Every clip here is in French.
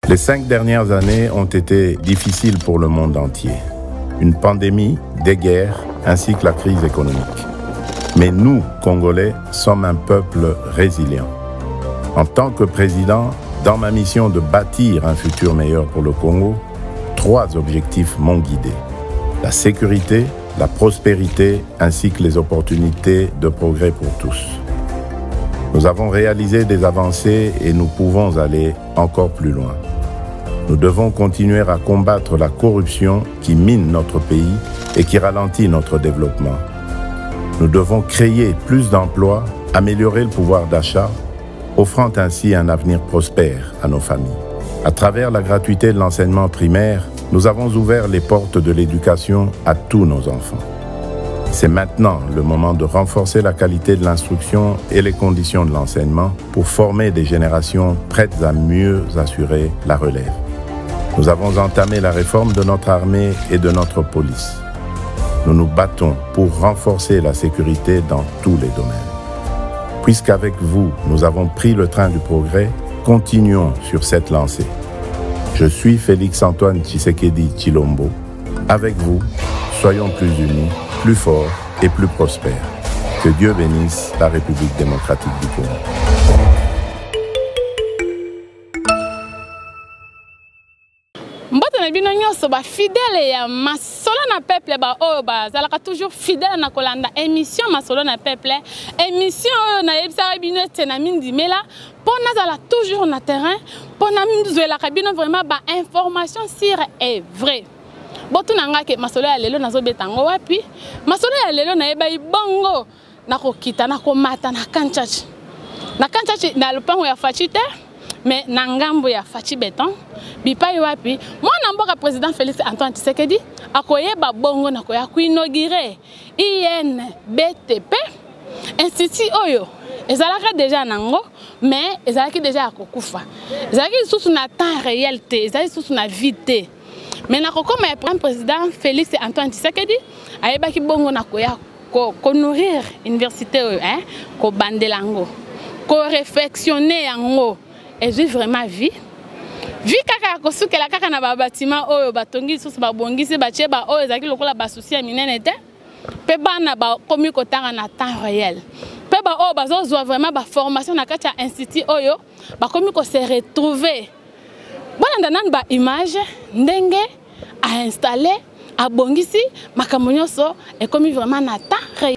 Les 5 dernières années ont été difficiles pour le monde entier. Une pandémie, des guerres, ainsi que la crise économique. Mais nous, Congolais, sommes un peuple résilient. En tant que président, dans ma mission de bâtir un futur meilleur pour le Congo, 3 objectifs m'ont guidé. La sécurité, la prospérité, ainsi que les opportunités de progrès pour tous. Nous avons réalisé des avancées et nous pouvons aller encore plus loin. Nous devons continuer à combattre la corruption qui mine notre pays et qui ralentit notre développement. Nous devons créer plus d'emplois, améliorer le pouvoir d'achat, offrant ainsi un avenir prospère à nos familles. À travers la gratuité de l'enseignement primaire, nous avons ouvert les portes de l'éducation à tous nos enfants. C'est maintenant le moment de renforcer la qualité de l'instruction et les conditions de l'enseignement pour former des générations prêtes à mieux assurer la relève. Nous avons entamé la réforme de notre armée et de notre police. Nous nous battons pour renforcer la sécurité dans tous les domaines. Puisqu'avec vous, nous avons pris le train du progrès, continuons sur cette lancée. Je suis Félix-Antoine Tshisekedi Tshilombo. Avec vous, soyons plus unis, plus forts et plus prospères. Que Dieu bénisse la République démocratique du Congo. Bino nyonso ba fidèle ya masolo na peuple ba oyo ba zalaka toujours fidèle na kolanda émission masolo na peuple émission oyo na yebisa bino tena mindi mela pona zala toujours na terrain pona mzwela ka bino vraiment ba information sur est vrai botu nanga ke masolo ya lelo nazo betango wapi masolo ya lelo na yeba ibongo na kokita na komata na kanchachi na lupango ya fachite mais na ngambo ya fachi beton bipai wapi mwana mboka président Félix Antoine Tshisekedi akoyeba bongo na koya kuinaugurer INBTP institut oyo ezalaka déjà nango mais ezalaki déjà akokufa ezalaki sous na temps réel te ezalaki sous na vite mais na kokoma ya président Félix Antoine Tshisekedi ayebaki bongo na koya ko nourrir université oyo ko bandelango ko réfectionner yango et j'ai vraiment vu kaka kosukela kaka na ba bâtiment oyo batongi susu ba bongisi ba cheba oyo ezaki lokola ba souci ya minene te pe bana ba komi kotanga na temps réel pe ba oyo bazozwa vraiment ba formation na kati ya institut oyo ba komi ko se retrouver bana ndan ba image ndenge a installer a bongisi makambo nyonso e komi vraiment na temps réel.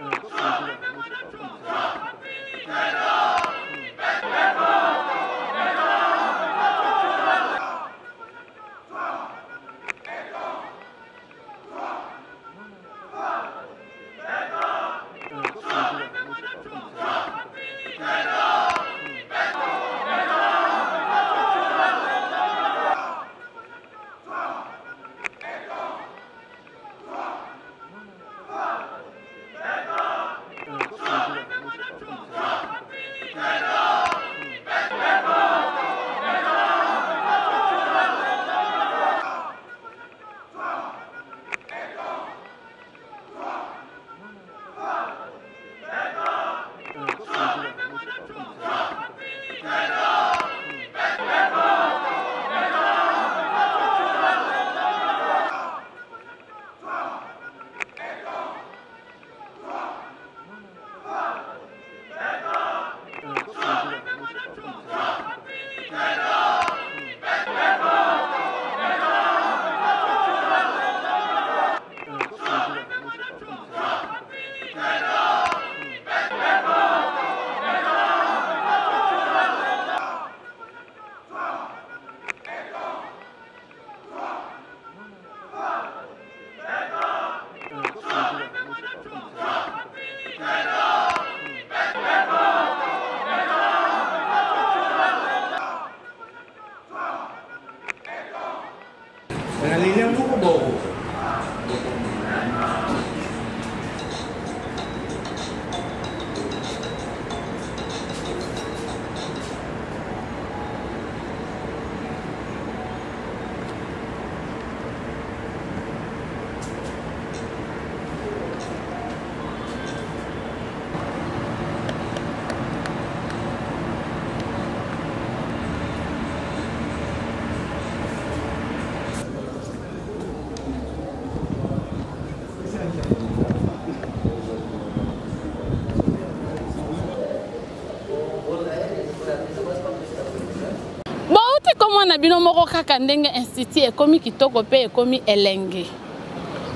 mwana bino moko kaka ndenge institut ekomi kitoko pe ekomi elenge.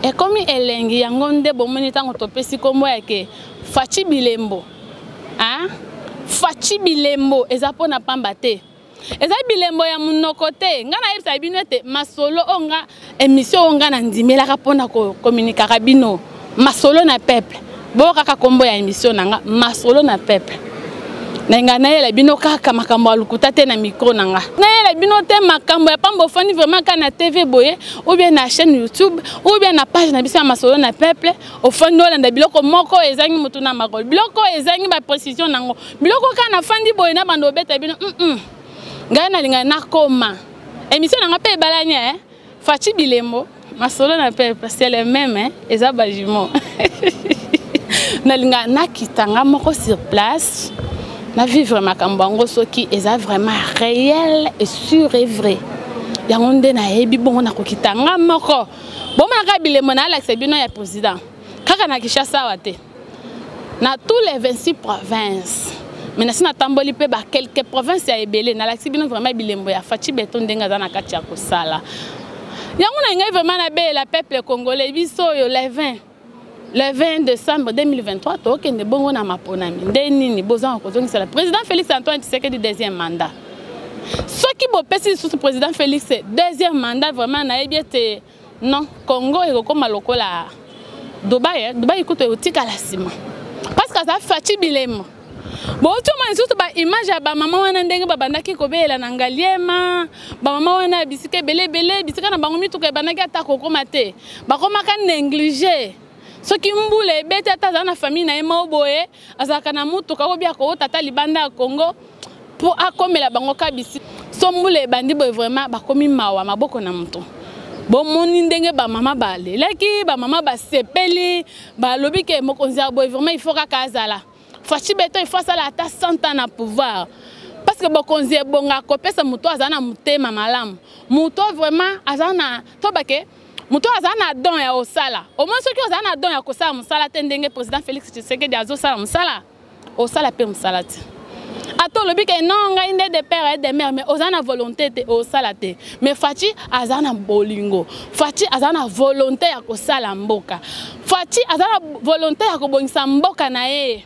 Ekomi elenge yango nde bomoni tango topesi kombo yake Fachi Bilembo. Hein? Fachi Bilembo eza pona pamba te. Eza bilembo ya munoko te. Nga na yebisa bino ete masolo onga émission onga na ndimelaka pona ko communiquer bino. Masolo na peuple. Bo kaka kombo ya émission nanga masolo na peuple. Nenga na yela bino kaka makambo alukuta te na micro nanga. Na yela bino te makambo ya pambo fani vraiment kana TV boye ou bien na chaîne YouTube ou bien na page na biso masolo na peuple au fond olanda biloko moko ezangi mutu na makolo. Biloko ezangi ba précision nango. Biloko kana fandi boye na bando beta bino Nga na linga na koma. Émission nanga pe balanya Fachi Bilembo masolo na peuple c'est le même eza bajimo. Na linga na kitanga moko sur place. Na vivre makambo soki eza vraiment réel et sûr et vrai. Yangonde na yebi bongo na kokitanga moko. Bon na Bilembo na Alex bino ya président. Kaka na Kinshasa wate. Na tous les 26 provinces. Mais na sina tamboli pe ba quelques provinces ya ebele na Alex bino vraiment Bilembo ya Fachi beton ndenga za na kati ya kosala. Yango na ngai vraiment na be la peuple congolais biso yo le 20 décembre 2023, tokende bongo na maponami. Ndenini bozan kozongisa le président Félix Antoine Tshisekedi deuxième mandat. Ce qui bo pesi sous président Félix deuxième mandat vraiment na ebiete non Congo et koma lokola Dubaï ikuto utika la sima. Parce que ça Fachi Bilembo. Bon tout monde surtout ba image ya ba maman wana ndenge ba bandaki kobela na ngaliema ba maman wana bisike belé bisika na bango mituka bandaki atako koma te. Ba koma ka négliger. Ce qui mboule bete ata za na famille na ema oboye azaka na mutuka obia ko tata libanda ya Congo pour akomela bango kabisi. So mboule bandi boye vraiment ba komi mawa maboko na mutu. Bon moni ndenge ba mama ba lelaki ba mama ba sepeli ba lobi ke mokonzi ya boye vraiment il faut ka kazala. Fachi beto il faut ça la ta 100 ans na pouvoir. Parce que bokonzi bonga kopesa mutu azana mutema malamu. Mutu vraiment azana tobake mutu azana don ya osala. Au moins ceux qui azana don ya kosala musala tendenge président Félix Tshisekedi azo sala musala. Osala pe musala te. Ato lobi ke non nga inde de père et de mère mais ozana volonté te osala te. Mais Fachi azana bolingo. Fachi azana volonté ya kosala mboka. Fachi azana volonté ya kobongisa mboka na ye.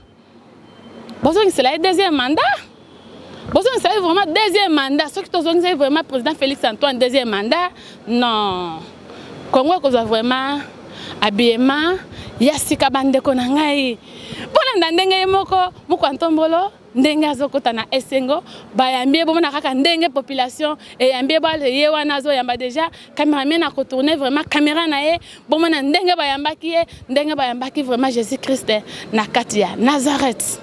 Bonjour, c'est le deuxième mandat. Bonjour, c'est vraiment deuxième mandat. Ceux qui ont vraiment président Félix Antoine deuxième mandat, non. Congo a vraiment habillement. Yasika bande konangai. Pour l'andenge moko antombolo. Ndenge azokota na esengo bayambie bomona kaka ndenge population et yambie ba ye wana zo yamba déjà cameraman a retourner vraiment caméra na ye bomona ndenge bayambaki vraiment Jésus Christ na kati ya Nazareth.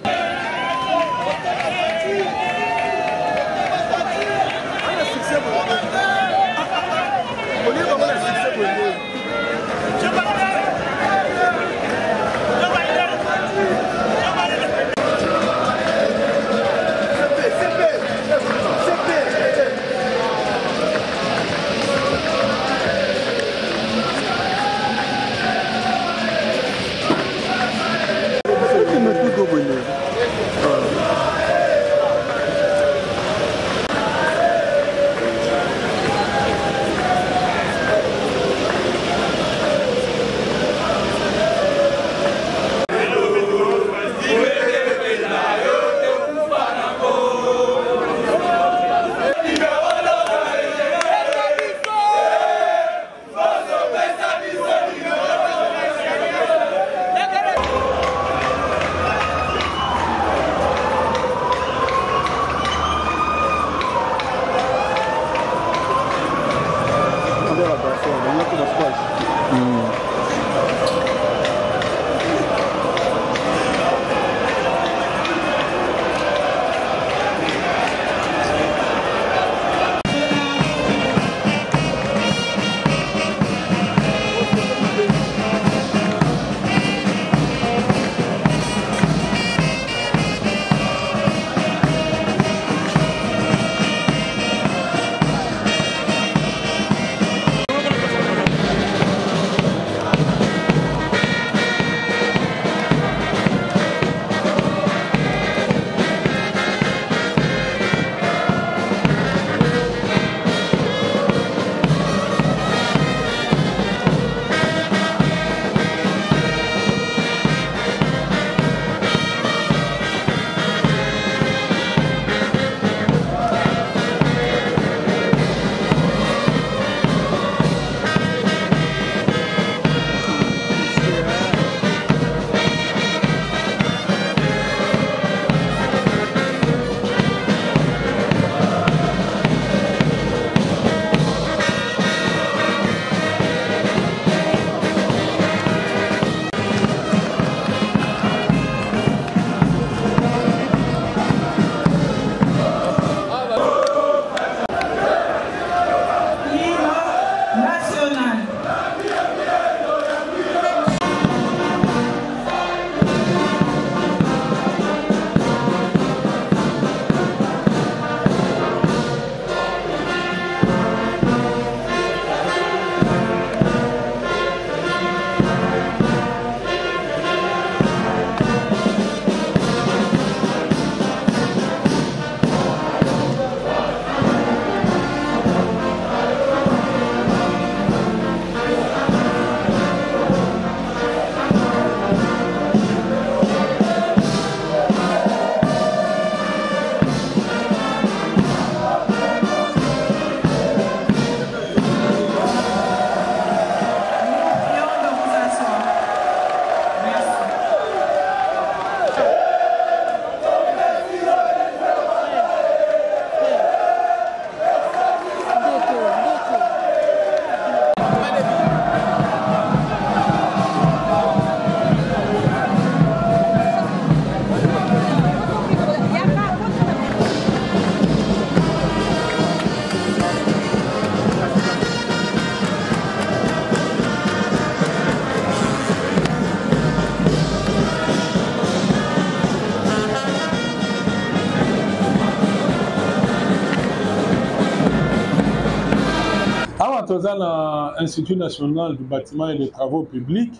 Awa toza na Institut national du bâtiment et des travaux publics,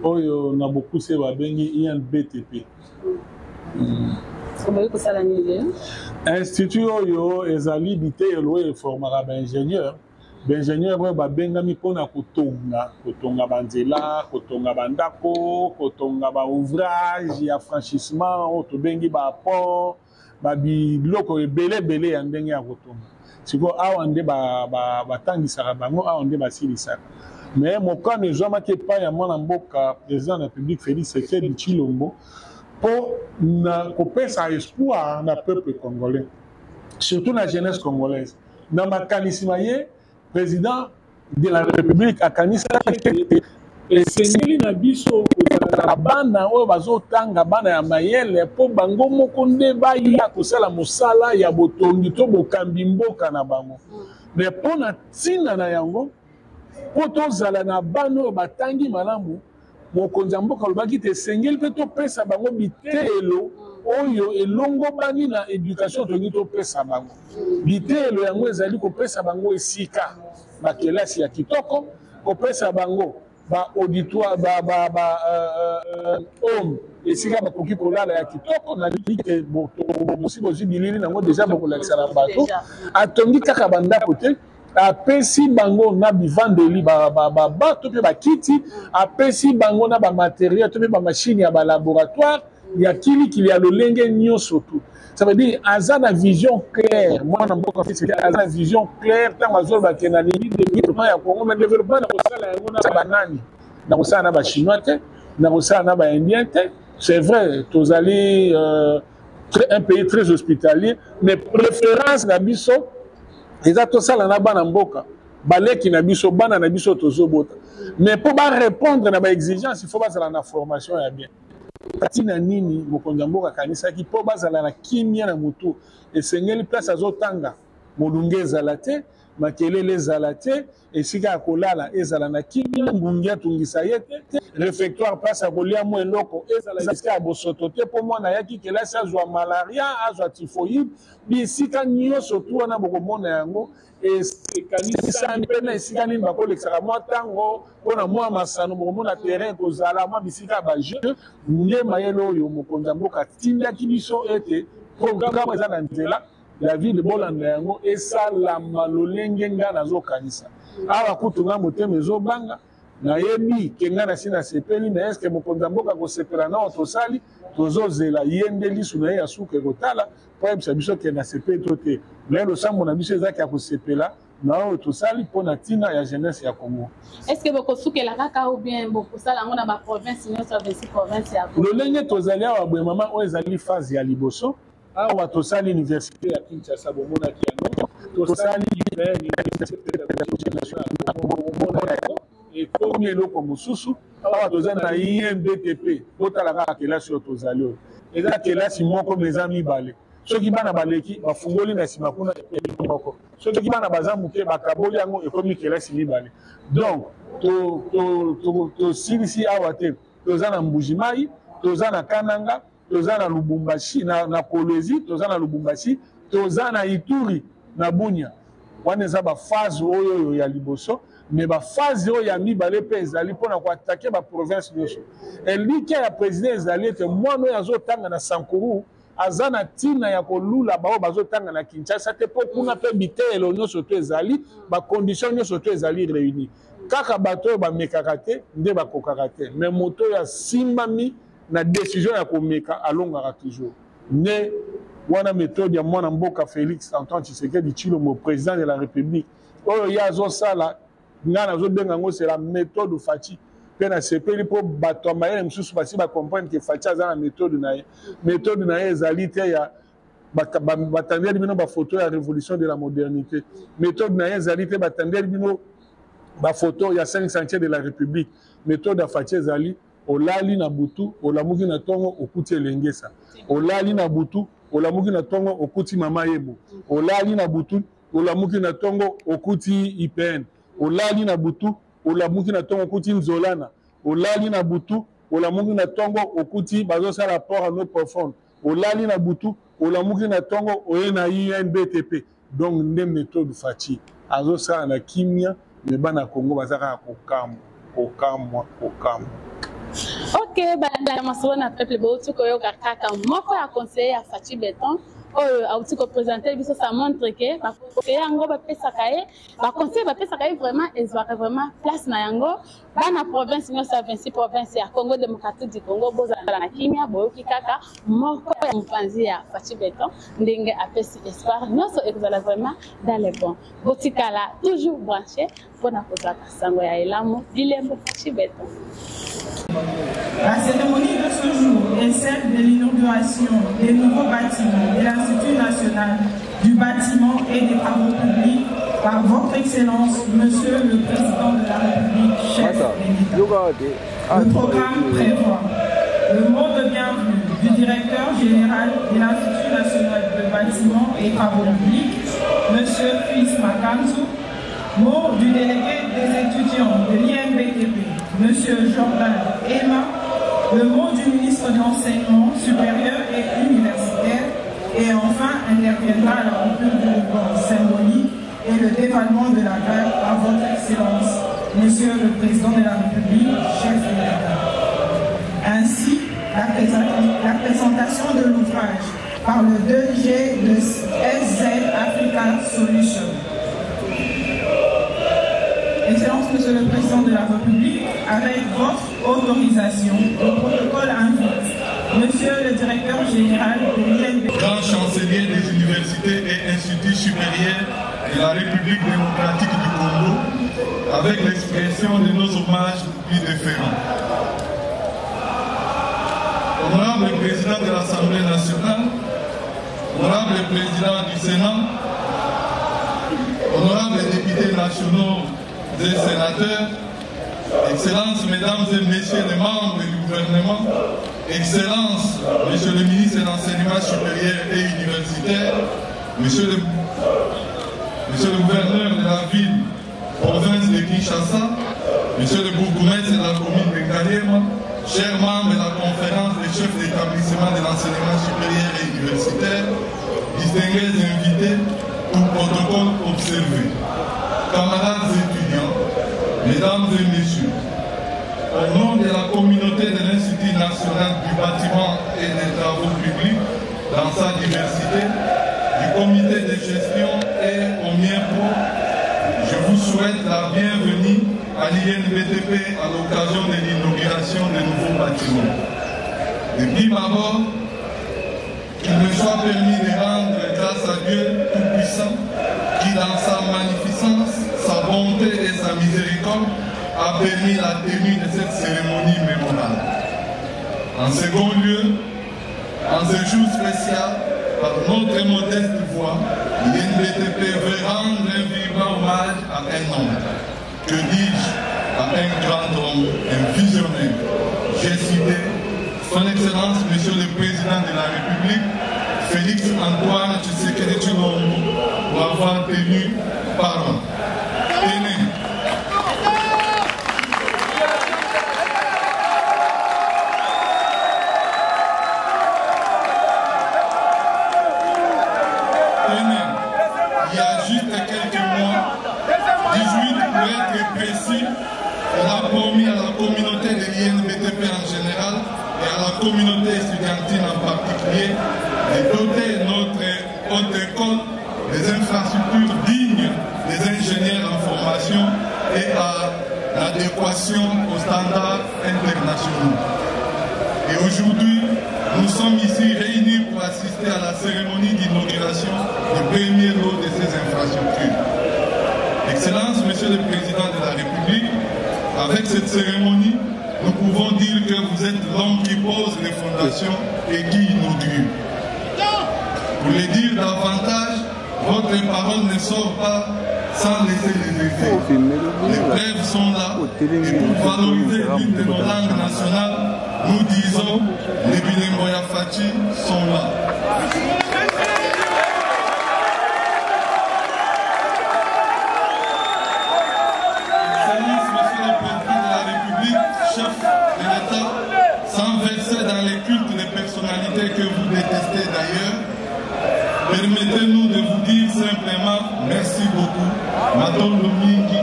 oyo na beaucoup se babengi INBTP. Institut oyo ezali bitelo eformaka baingénieur. Baingénieur oyo babengami mpona kotonga banzela, kotonga bandako, kotonga baouvrage ya franchissement, oyo tobengi bapont, babiloko ebele ya ndenge ya kotonga. Siko awa nde batangisaka bango, awa nde basilisaka. Mais mokano ezwamaki epai ya mwana mboka président de la République Félix Tshisekedi Tshilombo pour kopesa espoir na peuple congolais, surtout la jeunesse congolaise. Na makanisi maye président de la République akanisa esengeli na biso kozala bana oyo bazotanga bana ya mayele po bango moko nde baya kosala mosala ya botongi to bokambi mboka na bango. Mais mpona ntina na yango po tozala na bana oyo batangi malamu, mokonzi ya mboka alobaki te esengeli mpe topesa bango bitelo oyo elongo bani na éducation tongi topesa bango. Bitelo yango ezali kopesa bango esika bakelasi ya kitoko, kopesa bango auditoire homme esika bakoki kolala ya kitoko na like bosi bozwi bilili nango deja bokolakisa na bato atongi kaka bandako te, apesi bango na bivandeli bato mpe bakiti, apesi bango na bamateriel to mpe bamashine ya balaboratoire ya kilikili ya lolenge nyonso tu. Ça veut dire aza na vision claire, mwana mboka aza na vision claire ntango azolobake na ligne de développement ya Congo, mais développement na kosala yango na banani, na kosala na bachinois te, na kosala na baindien te. C'est vrai, tozali un pays très hospitalier, mais préférence na biso eza tosala na bana mboka baleki na biso bana na biso tozobota. Mais pour répondre na baexigence, il faut bazala na formation ya bien. Patina nini mokonzi mboka kanisaki po bazala na kimia na mutu esengeli place azotanga molunge ezala te, makelele ezala te, esika ya kolala ezala na kimia, ngungi atungisa ye te, réfectoire place ya kolia mo eloko ezala esika ya bosoto te po mwana yaki kelasi azwa malaria, azwa typhoïde, bisika nyonso tu wana bokomona yango ekanisa mpena esika nini bakolekisaka mwa ntango mpona mwa masano bokomona terrain kozala mwa bisika ya bajeu. Nde mayele oyo mokonzi ya mboka atindaki biso ete programme eza na nzela ya ville bolanda yango esalama lolenge nga nazokanisa. Awa kutu nga motema ezobanga nayebi ke nga nasi nasepeli, na eske mokonzi ya mboka kosepela nao tosali tozozela ye nde lisu na ye ya suka ekotala po yebisa biso ke nasepeli to te. Lelo sambo na biso ezaki ya kosepela na oyo tosali mpona ntina ya jeunesse ya Congo. Est-ce que bokosukela kaka ou bien bokosala yango na baprovince nyonso ya 26 province ya Congo? Lolenge tozali awa boye mama oyo ezali phase ya liboso. Awa tosali université ya Kinshasa bomonaki yango, tosali université ekomi eloko mosusu. Awa toza na INBTP totala kaka kelasi oyo tozali oyo eza kelasi moko meza mibale. Soki bana baleki bafungoli na nsima kuna moko, soki bana baza moke bakaboli yango ekomi kelasi mibale. Donc tosilisi awa te, toza na Mbujimai, toza na Kananga, toza na Lubumbashi na Kolwezi, toza na Lubumbashi, toza na Ituri na Bunia. Wana eza baphase oyo ya liboso, mais baphase oyo ya mibale mpe ezali mpona koatake baprovince nyonso. Elike ya président ezali ete mwana oyo azotanga na Sankuru aza na ntina ya kolula bao bazotanga na Kinshasa te po kuna mpe bitelo nyonso to ezali, bacondition nyonso to ezali réuni. Kaka bato oyo bamekaka te nde bakokaka te, mais moto oyo asimbami na décision ya komeka alongaka toujours. Ne wana méthode ya mwana mboka Félix Antoine Tshisekedi Tshilombo, président de la République, oyo ye azosala nga nazobenga ngo c'est la méthode Faci. Mpe na sepeli mpo bato ya mayele mosusu basi bacomprendre ke Faci aza na méthode na ye. Méthode na ye ezali te ya batandeli bino bafoto ya révolution de la modernité. Méthode na ye ezali te batandeli bino bafoto ya 5 chantiers de la République. Méthode ya Faci ezali olali na butu olamuki na tongo okuti elengesa, olali na butu olamuki na tongo okuti mama yebo, olali na butu olamuki na tongo okuti IPN, olali na butu olamuki na tongo okuti nzolana, olali na butu olamuki na tongo okuti bazosala port en eau profonde, olali na butu olamuki na tongo oye na INBTP. Donc nde méthode Faci azosala na kimia mais bana Congo bazaka kokamwa. Ok, la masolo na peuple bauti koyo kaka moko ya conseiller ya Fachi Beton oyo auti ko présenter biso ça montre que ba conseiller yango ba pesa kaye ba conseiller ba pesa kaye vraiment ezwaka vraiment place na yango bana province nyo sa 26 province ya Congo démocratique du Congo bozala na kimia boyoki kaka moko ya mpanzi ya Fachi Beton ndenge apesi espoir nyonso ezala vraiment dans les bons botikala toujours branché pour na kozaka sango ya elamu bilembo Fachi Beton. La cérémonie de ce jour est celle de l'inauguration des nouveaux bâtiments de l'Institut national du bâtiment et des travaux publics par votre Excellence, Monsieur le Président de la République, chef de l'État. Le programme prévoit le mot de bienvenue du directeur général de l'Institut national de bâtiment et travaux publics, Monsieur Chris Makanzu, mot du délégué des étudiants de l'INBTP, M. Jordan Emma, le mot du ministre de l'Enseignement supérieur et universitaire, et enfin interviendra la coupure du ruban symbolique et le dévalement de la bague par votre Excellence, Monsieur le Président de la République, chef de l'État. Ainsi, la présentation de l'ouvrage par le 2G de SZ Africa Solutions. Excellence, Monsieur le Président de la République, avec votre autorisation, le protocole invite Monsieur le Directeur Général de l'INB, Grand Chancelier des Universités et Instituts Supérieurs de la République démocratique du Congo, avec l'expression de nos hommages plus déférents. Honorable Président de l'Assemblée nationale, Honorable Président du Sénat, Honorables députés nationaux des sénateurs, Excellences, Mesdames et Messieurs les membres du gouvernement, Excellences, Monsieur le ministre de l'Enseignement supérieur et universitaire, Monsieur le gouverneur de la ville, province de Kinshasa, Monsieur le bourgmestre de la commune de Kaliema, chers membres de la conférence des chefs d'établissement de l'enseignement supérieur et universitaire, distingués invités, tout protocole observé. Camarades étudiants, Mesdames et Messieurs, au nom de la communauté de l'Institut national du bâtiment et des travaux publics, dans sa diversité, du comité de gestion et au MIEPO, je vous souhaite la bienvenue à l'INBTP à l'occasion de l'inauguration des nouveaux bâtiments. Depuis ma mort, qu'il me soit permis de rendre grâce à Dieu Tout-Puissant, qui dans sa magnificence, sa bonté et sa miséricorde a permis la tenue de cette cérémonie mémorable. En second lieu, en ce jour spécial, par notre modeste voix, l'INBTP veut rendre un vibrant hommage à un homme. Que dis-je, à un grand homme, un visionnaire. J'ai cité Son Excellence, Monsieur le Président de la République, Félix Antoine Tshisekedi Tshilombo, pour avoir tenu parole. Il y a juste quelques mois, 18 pour être précis, il a promis à la communauté de l'INBTP en général et à la communauté étudiantine en particulier de doter notre haute école des infrastructures dignes des ingénieurs en formation et à l'adéquation aux standards internationaux. Et aujourd'hui, nous sommes ici réunis pour assister à la cérémonie d'inauguration du premier lot de ces infrastructures. Excellence, Monsieur le Président de la République, avec cette cérémonie, nous pouvons dire que vous êtes l'homme qui pose les fondations et qui inaugure. Pour le dire davantage, votre parole ne sort pas sans laisser les effets. Les preuves sont là, et pour valoriser l'une de nos langues nationales, nous disons, les Bilemboya Fachi sont là. Excellence, Monsieur le Président de la République, chef de l'État, sans verser dans les cultes des personnalités que vous détestez d'ailleurs, permettez-nous de vous dire simplement merci beaucoup, Madame Lomingi,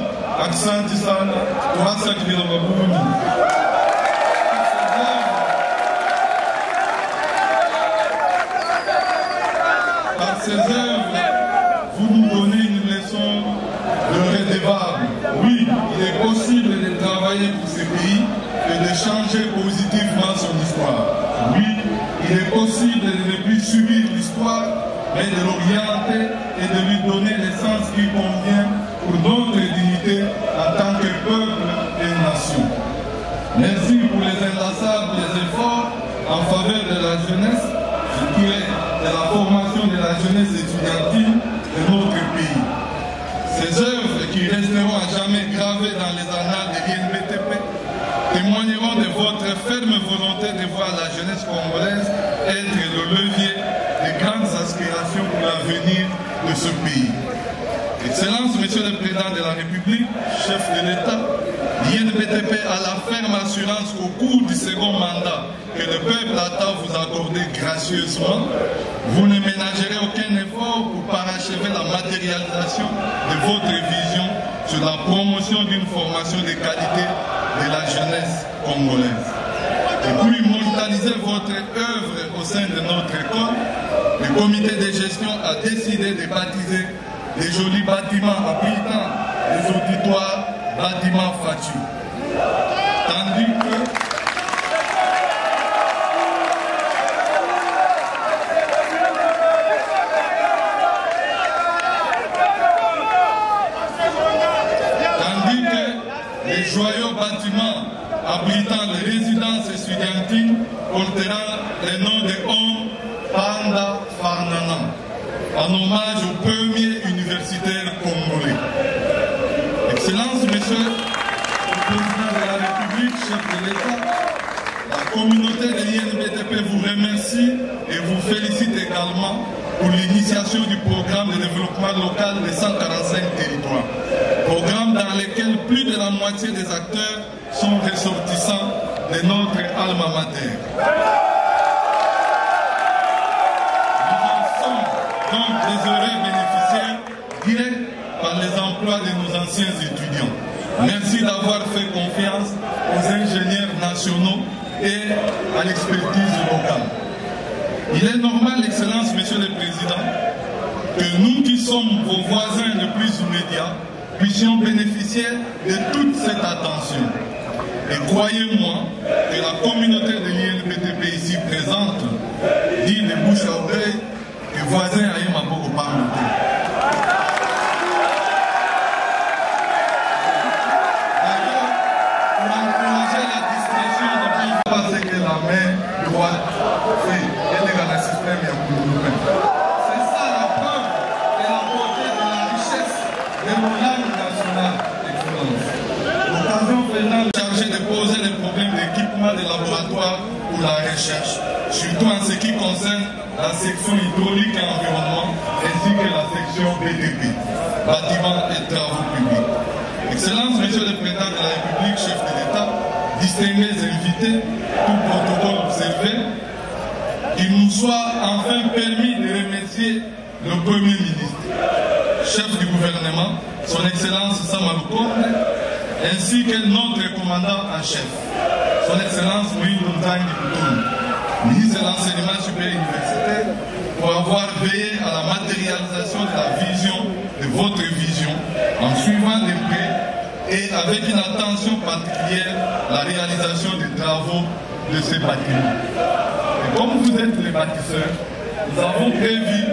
Asante sana, tuwasakilila mabuni. Par ces œuvres, vous nous donnez une leçon de redevable. Oui, il est possible de travailler pour ce pays et de changer positivement son histoire. Oui, il est possible de ne plus subir l'histoire, mais de l'orienter et de lui donner le sens qui convient pour notre dignité en tant que peuple et nation. Merci pour les inlassables efforts en faveur de la jeunesse, de la formation de la jeunesse étudiantine de notre pays. Ces œuvres qui resteront à jamais gravées dans les annales de l'INBTP témoigneront de votre ferme volonté de voir la jeunesse congolaise être le levier des grandes aspirations pour l'avenir de ce pays. Excellence, Monsieur le Président de la République, chef de l'État, l'INBTP a la ferme assurance qu'au cours du second mandat que le peuple attend vous accorder gracieusement, vous ne ménagerez aucun effort pour parachever la matérialisation de votre vision sur la promotion d'une formation de qualité de la jeunesse congolaise. Et pour immortaliser votre œuvre au sein de notre école, le comité de gestion a décidé de baptiser des jolis bâtiments abritant les auditoires bâtiments Fatu. Tandis que les joyeux bâtiments abritant les résidences étudiantines porteront le nom de Homme Panda Farnana, en hommage au premier universitaire congolais. Excellence, Monsieur le Président de la République, chef de l'État, la communauté de l'INBTP vous remercie et vous félicite également pour l'initiation du programme de développement local des 145 territoires. Programme dans lequel plus de la moitié des acteurs sont ressortissants de notre alma mater. Nous en sommes donc des heureux bénéficiaires directs par les emplois de nos anciens étudiants. Merci d'avoir fait confiance aux ingénieurs nationaux et à l'expertise locale. Il est normal, Excellence, Monsieur le Président, que nous qui sommes vos voisins les plus immédiats puissions bénéficier de toute cette attention. Et croyez-moi que la communauté de l'INBTP ici présente dit de bouche à oreille que voisin aïe m'a beaucoup parlé. D'ailleurs, pour encourager la discrétion de ne pas ce que la main droite fait et dans le système c'est ça la preuve et la beauté de la richesse de nos langues nationales, Excellence. L'occasion faisant chargé de poser les problèmes d'équipement des laboratoires pour la recherche, surtout en ce qui concerne la section hydraulique et environnement, ainsi que la section BTP, bâtiments et travaux publics. Excellence, Monsieur le Président de la République, chef de l'État, distingués invités, tout protocole observé, qu'il nous soit enfin permis de remercier le Premier ministre, chef du gouvernement, son Excellence Samalou Konde, ainsi que notre commandant en chef, son Excellence Moïse Nzangi Boutoum, ministre de l'Enseignement supérieur universitaire, pour avoir veillé à la matérialisation de la vision, de votre vision, en suivant de près et avec une attention particulière la réalisation des travaux de ces bâtiments. Et comme vous êtes les bâtisseurs, nous avons prévu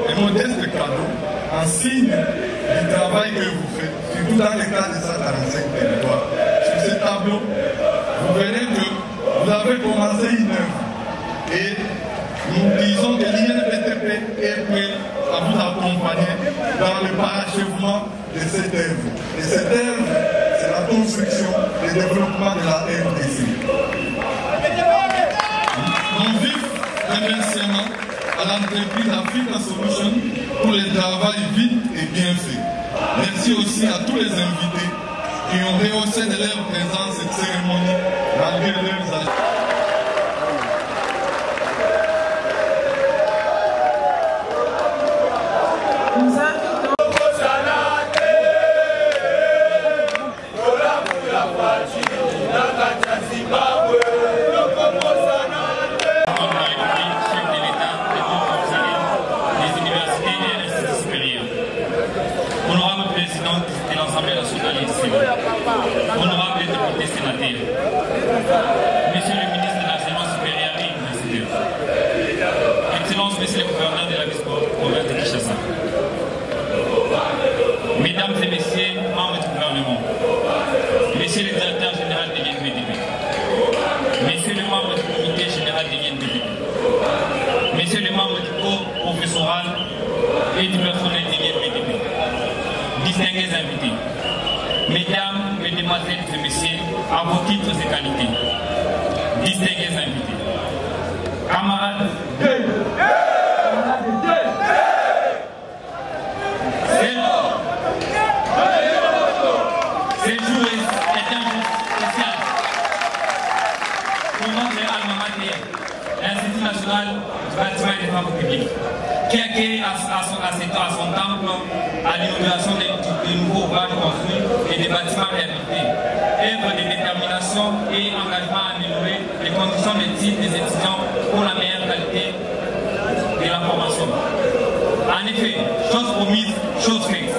un modeste cadeau en signe du travail que vous faites, surtout dans le cadre de 145 territoires. Sur ce tableau, vous verrez que vous avez commencé une œuvre et nous disons que l'INBTP est prêt à vous accompagner dans le parachèvement de cette œuvre. Et cette œuvre, c'est la construction et le développement de la RDC. Mon vif remerciement à l'entreprise Africa Solution pour le travail vite et bien fait. Merci aussi à tous les invités qui ont rehaussé de leur présence cette cérémonie malgré leurs agences. Nous invitons honorables députés sénateurs, Monsieur le ministre de l'Enseignement supérieur et universitaire, Excellence, Monsieur le gouverneur de la province de Kinshasa, Mesdames et Messieurs, membres du gouvernement, Monsieur le directeur général de l'INBDP, Messieurs les membres du comité général de l'INBDP, Messieurs les membres du corps professoral et du personnel de l'INBDP, distingués invités, Mesdames, Mesdemoiselles et Messieurs, à vos titres et qualités, distingués invités, camarades, ce jour est un jour spécial pour notre alma mater, l'Institut national du bâtiment et des travaux publics, qui accueille à son temple à l'inauguration des nouveaux ouvrages construits et des bâtiments réhabilités, œuvre de détermination et engagement à améliorer les conditions d'études des étudiants pour la meilleure qualité de la formation. En effet, chose promise, chose faite.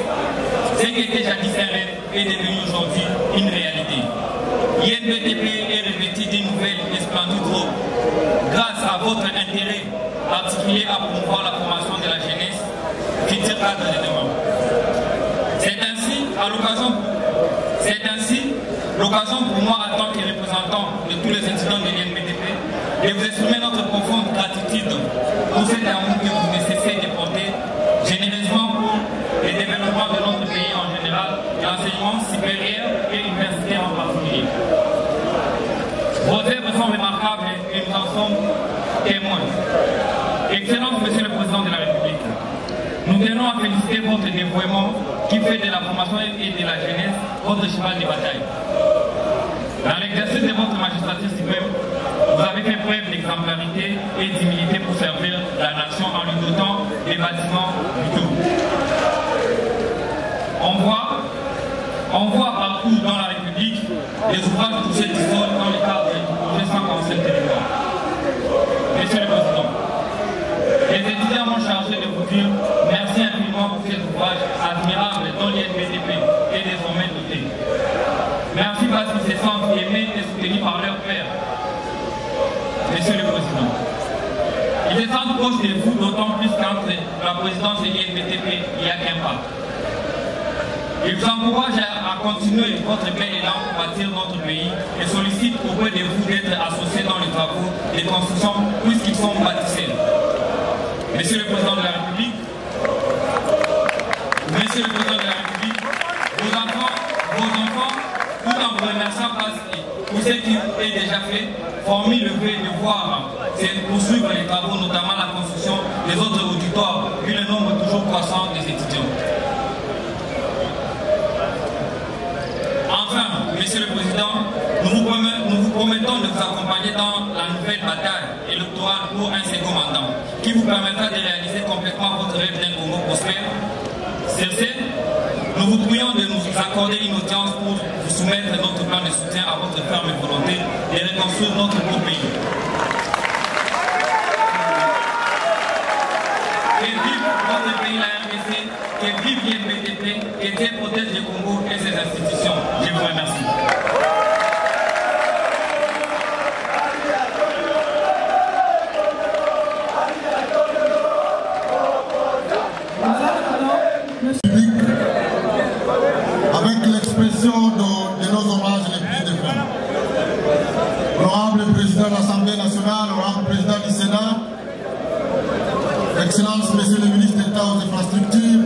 Ce qui était jadis un rêve est devenu aujourd'hui une réalité. L'INBDP est revêtu d'une nouvelle et splendide robe grâce à votre intérêt articulé à promouvoir la formation de la jeunesse, futur cadre de demain. C'est ainsi l'occasion pour moi, en tant que représentant de tous les étudiants de l'INBDP, de vous exprimer notre profonde gratitude pour cet amour que vous ne cessez de porter généreusement pour le développement de notre pays en général, et l'enseignement supérieur et universitaire en particulier. Vos œuvres sont remarquables et nous en sommes témoins. Excellence, Monsieur le Président de la République, nous tenons à féliciter votre dévouement qui fait de la formation et de la jeunesse votre cheval de bataille. Dans l'exercice de votre magistrature suprême, vous avez fait preuve d'exemplarité et d'humilité pour servir la nation en lui dotant des bâtiments du tout. On voit partout dans la République des ouvrages touchés du sol dans le cadre du projet 147 territoire. Monsieur le Président, les étudiants m'ont chargé de vous dire merci infiniment pour cet ouvrage admirable dont l'INBDP est désormais doté. Merci parce qu'ils se sentent aimés et soutenus par leur père. Monsieur le Président, ils se sentent proches de vous, d'autant plus qu'entre la présidence et l'INBDP, il n'y a qu'un pas. Ils vous encouragent à continuer votre bel élan pour bâtir notre pays et sollicitent auprès de vous d'être associés dans les travaux de construction puisqu'ils sont bâtisseurs. Monsieur le Président de la République, vos enfants, tout en vous remerciant pour ce qui est déjà fait, formulent le vœu de voir poursuivre les travaux, notamment la construction des autres auditoires, vu le nombre toujours croissant des étudiants. Enfin, Monsieur le Président, nous vous promettons de vous accompagner dans la nouvelle bataille électorale pour un second mandat, qui vous permettra de réaliser complètement votre rêve d'un Congo prospère. Sur ce, nous vous prions de nous accorder une audience pour vous soumettre notre plan de soutien à votre ferme volonté de reconstruire notre beau pays. Que vive notre pays, la RDC, que vive l'INBDP, que Dieu protège le Congo et ses institutions. Je vous remercie. Avec l'expression de nos hommages les plus défunts. Honorable Président de l'Assemblée nationale, honorable Président du Sénat, Excellence, Monsieur le ministre d'État aux infrastructures,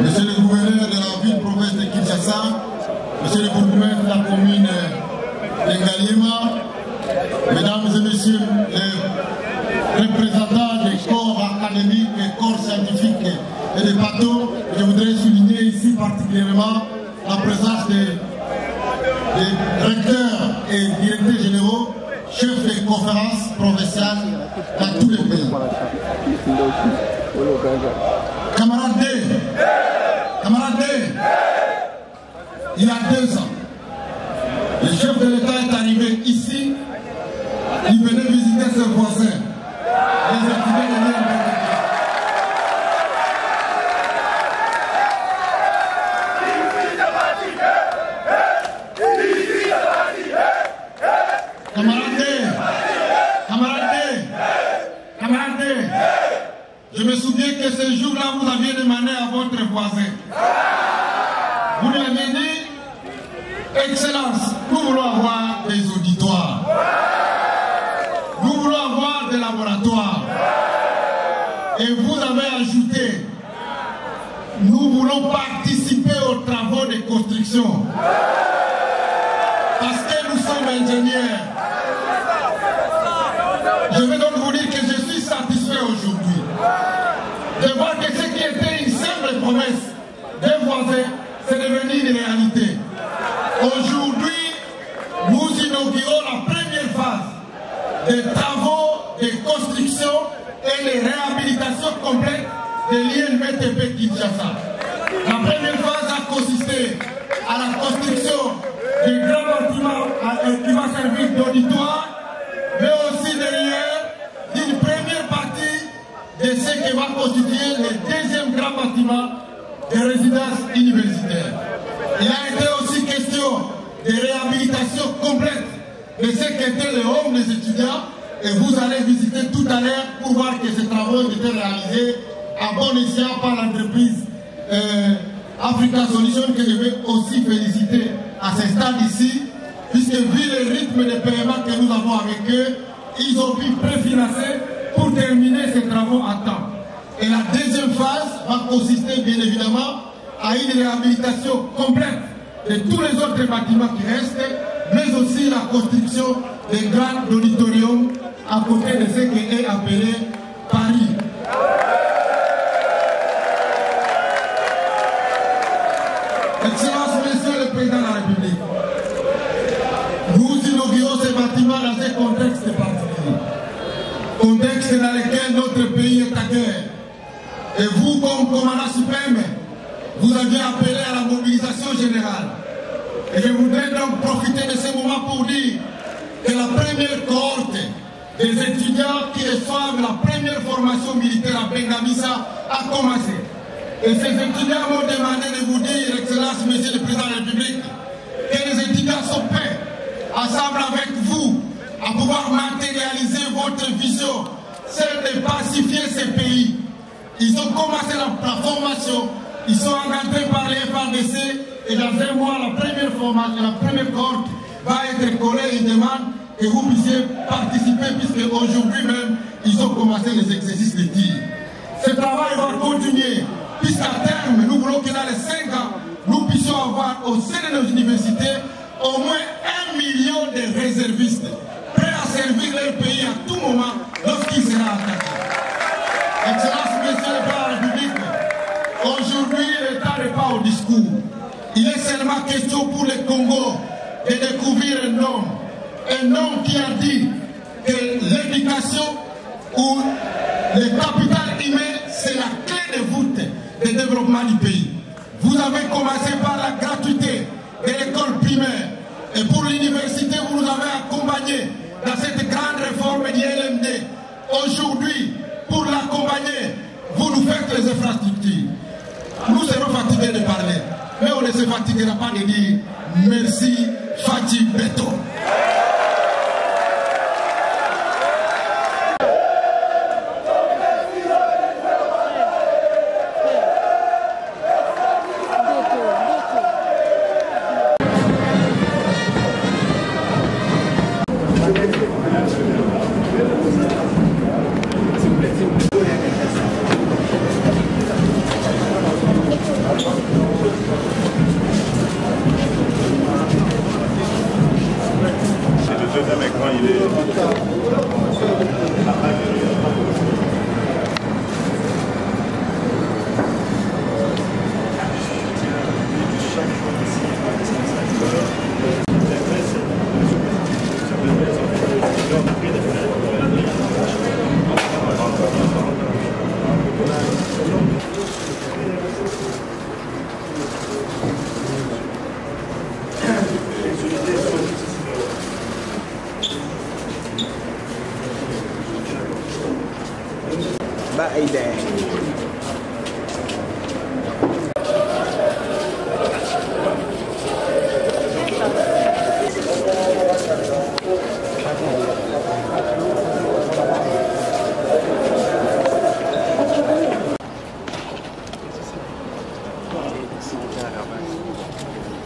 Monsieur le gouverneur de la ville-province de Kinshasa, Monsieur le bourgmestre de la commune de Ngaliema, Mesdames et Messieurs les représentants des corps académiques, des corps scientifiques et des bateaux, je voudrais souligner ici particulièrement la présence des recteurs et directeurs généraux, chefs des conférences provinciales dans tous les pays. Camarades D, il y a 2 ans, le chef de l'État est arrivé ici, il venait visiter ses voisins, les étudiants de l'INBDP. Excellence, nous voulons avoir des auditoires. Nous voulons avoir des laboratoires. Et vous avez ajouté, nous voulons participer aux travaux de construction. Parce que nous sommes ingénieurs. Je vais donc vous dire que je suis satisfait aujourd'hui de voir que ce qui était une simple promesse des voisins, c'est devenu une réalité. Aujourd'hui, nous inaugurons la première phase des travaux de construction et de réhabilitation complète de l'INVTP Kinshasa. La première phase a consisté à la construction de grands bâtiments qui va servir d'auditoire, mais aussi derrière d'une première partie de ce qui va constituer le deuxième grand bâtiment de résidence universitaire. Il a été aussi question de réhabilitation complète de ce qu'était le home des étudiants, et vous allez visiter tout à l'heure pour voir que ces travaux ont été réalisés à bon escient par l'entreprise Africa Solutions, que je vais aussi féliciter à ce stade ici, puisque vu le rythme de paiement que nous avons avec eux, ils ont pu préfinancer pour terminer ces travaux à temps. Et la deuxième phase va consister bien évidemment à une réhabilitation complète de tous les autres bâtiments qui restent, mais aussi la construction des grands auditoriums à côté de ce qui est appelé Paris. Excellence, Monsieur le Président de la République, nous inaugurons ces bâtiments dans un contexte particulier, contexte dans lequel notre pays est à guerre. Et vous, comme commandant suprême, vous aviez appelé à la mobilisation générale. Et je voudrais donc profiter de ce moment pour dire que la première cohorte des étudiants qui reçoivent la première formation militaire à Bengamisa a commencé. Et ces étudiants m'ont demandé de vous dire, Excellence, Monsieur le Président de la République, que les étudiants sont prêts, ensemble avec vous, à pouvoir matérialiser votre vision, celle de pacifier ces pays. Ils ont commencé la formation, ils sont engagés par les FARDC, et dans un mois, la première formation, la première cohorte va être collée. Ils demandent que vous puissiez participer, puisque aujourd'hui même, ils ont commencé les exercices de tir. Ce travail va continuer, puisqu'à terme, nous voulons que dans les 5 ans, nous puissions avoir au sein de nos universités au moins 1 million de réservistes prêts à servir leur pays à tout moment lorsqu'il sera attaqué. Excellence, Monsieur le Président de la République, aujourd'hui, l'État n'est pas au discours. Il est seulement question pour le Congo de découvrir un homme qui a dit que l'éducation ou le capital humain, c'est la clé de voûte du développement du pays. Vous avez commencé par la gratuité de l'école primaire, et pour l'université, vous nous avez accompagnés dans cette grande réforme du LMD. Aujourd'hui, pour l'accompagner, vous nous faites les infrastructures. Nous serons fatigués de parler, mais on ne se fatiguera pas de dire merci, Fatih Beto.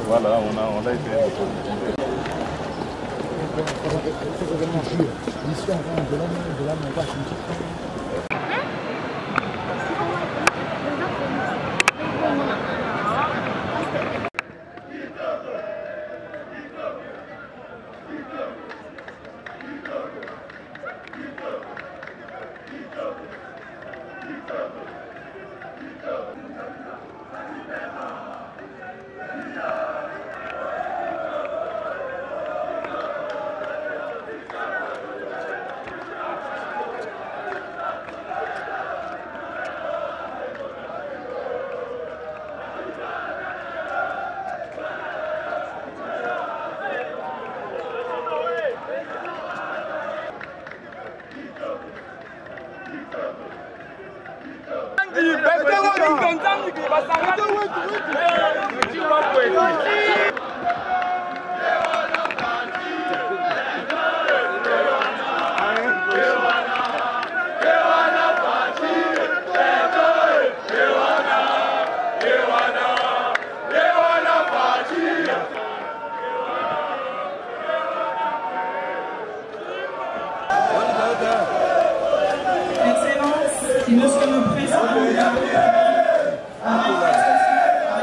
Voilà, on a été Excellence, monsieur le Président,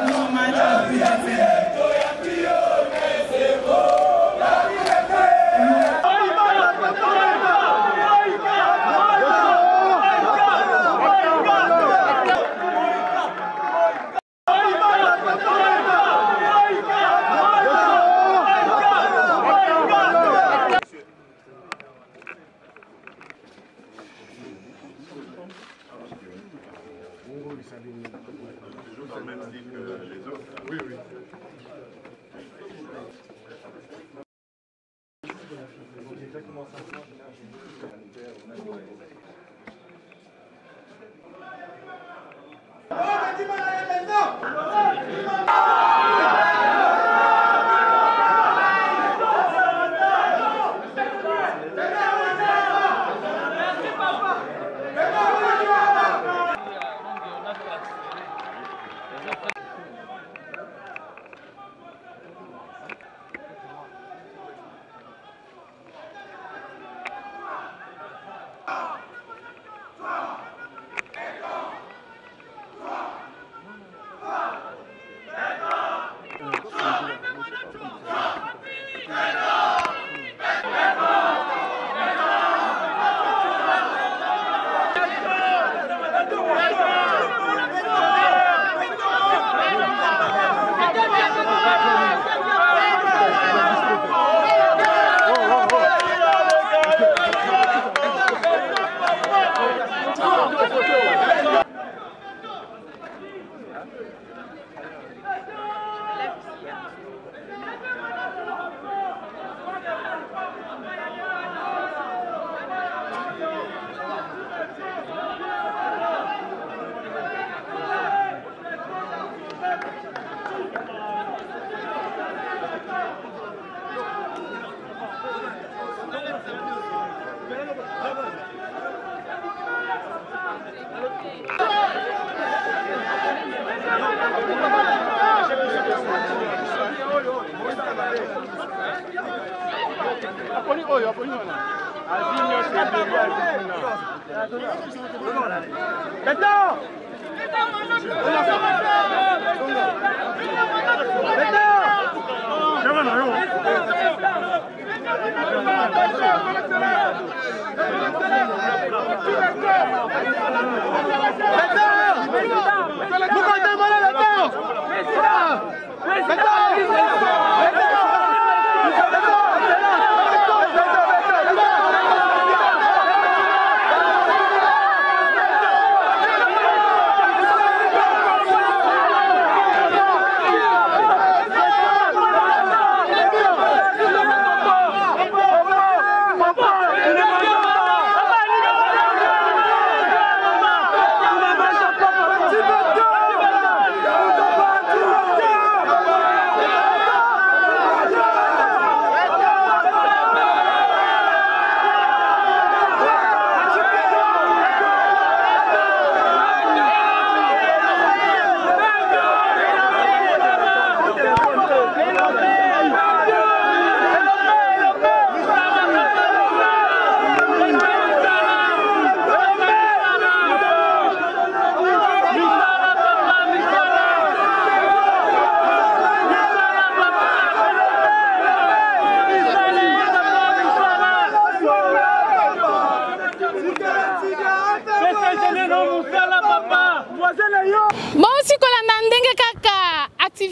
nous hommage à plus Oui, oui.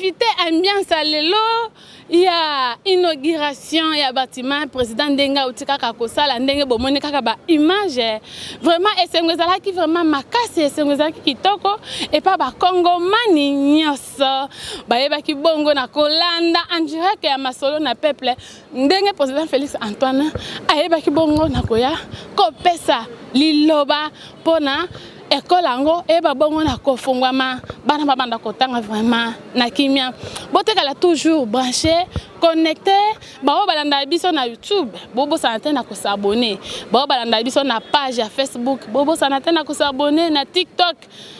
profiter ambiance à l'élo. Il y a inauguration, il y a bâtiment, président Denga Outika Kakosala, Ndenge Bomone Kakaba, image. Vraiment, et c'est un qui vraiment ma casse, c'est un qui toko, et pas ba Congo mani nyos, ba ki bongo na Kolanda, en direct à Masolo na peuple, Ndenge président Félix Antoine, a ki bongo na Koya, Kopesa, Liloba, Pona. École ango eba bongo na kofungwama bana babanda kotanga vraiment na kimia bote kala toujours branché connecté bao balanda biso na YouTube bobo santé na ko s'abonner bao balanda biso na page ya Facebook bobo santé na ko s'abonner na TikTok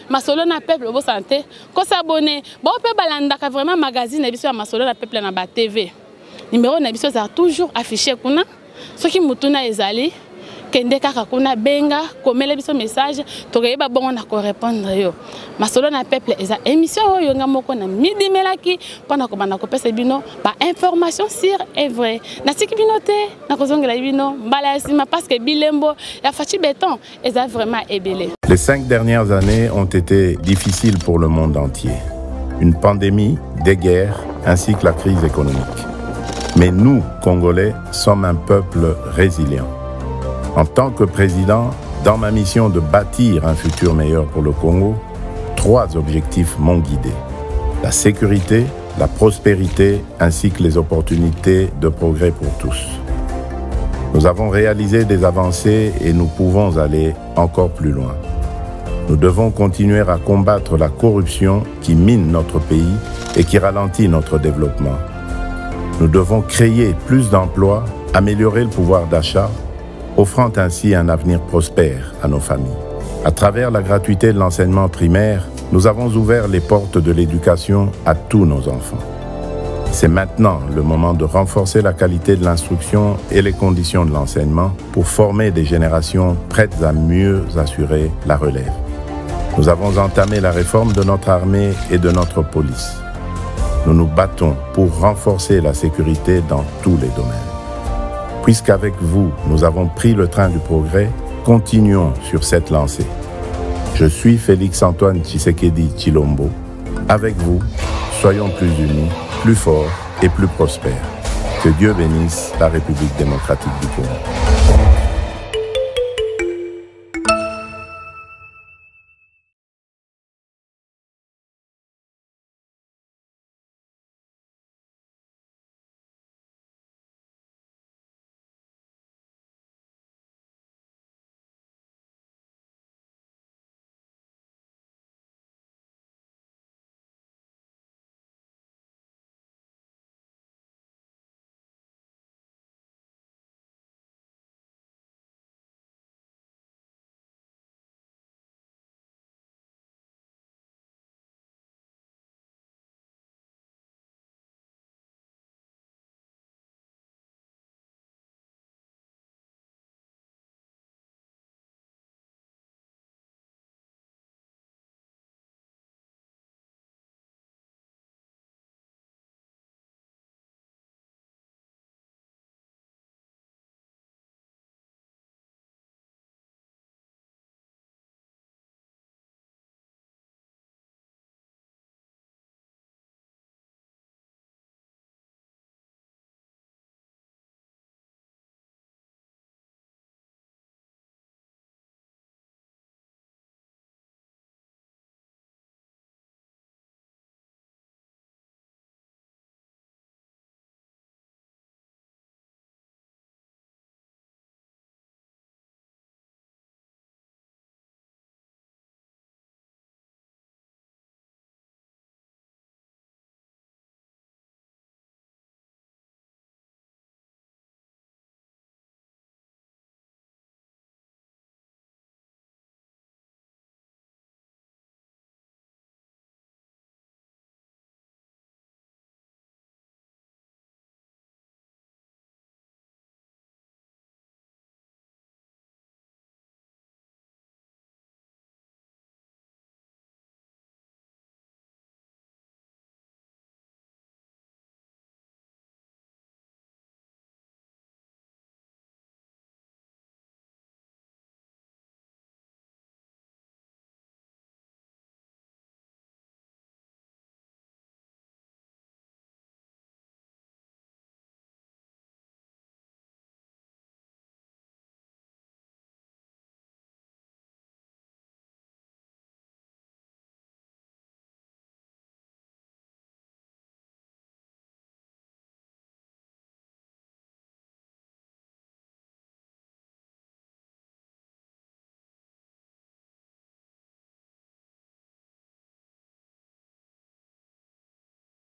Masolo na peuple bobo santé ko s'abonner bao pe balanda ka vraiment magazine na biso ya Masolo na peuple na ba TV numéro na biso za toujours affiché kuna soki mutuna ezali kende kaka kuna benga komela biso message tokayeba bongo na ko répondre yo Masolo na peuple eza émission oyo nga moko na midi melaki pona ko bana ko pesa bino ba information sur est vrai na siki bino te na ko zongela bino mbala sima parce que bilembo ya fachi béton eza vraiment ebelé. Les 5 dernières années ont été difficiles pour le monde entier. Une pandémie, des guerres ainsi que la crise économique. Mais nous, Congolais, sommes un peuple résilient. En tant que président, dans ma mission de bâtir un futur meilleur pour le Congo, 3 objectifs m'ont guidé. La sécurité, la prospérité, ainsi que les opportunités de progrès pour tous. Nous avons réalisé des avancées et nous pouvons aller encore plus loin. Nous devons continuer à combattre la corruption qui mine notre pays et qui ralentit notre développement. Nous devons créer plus d'emplois, améliorer le pouvoir d'achat, offrant ainsi un avenir prospère à nos familles. À travers la gratuité de l'enseignement primaire, nous avons ouvert les portes de l'éducation à tous nos enfants. C'est maintenant le moment de renforcer la qualité de l'instruction et les conditions de l'enseignement pour former des générations prêtes à mieux assurer la relève. Nous avons entamé la réforme de notre armée et de notre police. Nous nous battons pour renforcer la sécurité dans tous les domaines. Puisqu'avec vous, nous avons pris le train du progrès, continuons sur cette lancée. Je suis Félix Antoine Tshisekedi Tshilombo. Avec vous, soyons plus unis, plus forts et plus prospères. Que Dieu bénisse la République démocratique du Congo.